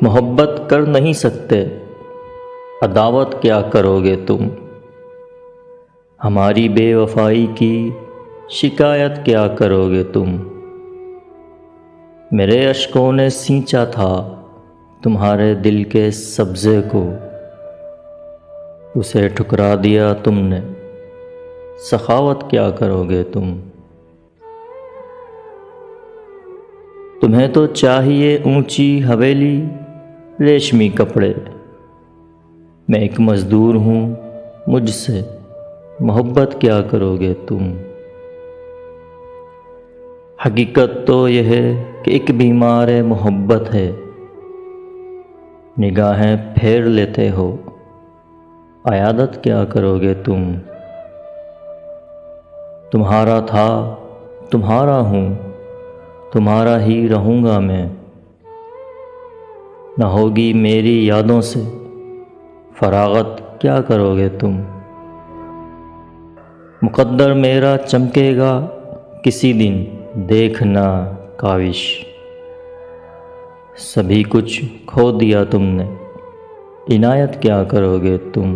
मोहब्बत कर नहीं सकते, अदावत क्या करोगे तुम। हमारी बेवफाई की शिकायत क्या करोगे तुम। मेरे अश्कों ने सींचा था तुम्हारे दिल के सब्ज़े को, उसे ठुकरा दिया तुमने, सखावत क्या करोगे तुम। तुम्हें तो चाहिए ऊंची हवेली, रेशमी कपड़े। मैं एक मज़दूर हूँ, मुझसे मोहब्बत क्या करोगे तुम। हकीकत तो यह है कि एक बीमार मोहब्बत है, निगाहें फेर लेते हो, अयादत क्या करोगे तुम। तुम्हारा था, तुम्हारा हूँ, तुम्हारा ही रहूँगा मैं। न होगी मेरी यादों से फरागत क्या करोगे तुम। मुक़द्दर मेरा चमकेगा किसी दिन, देखना काविश। सभी कुछ खो दिया तुमने, इनायत क्या करोगे तुम।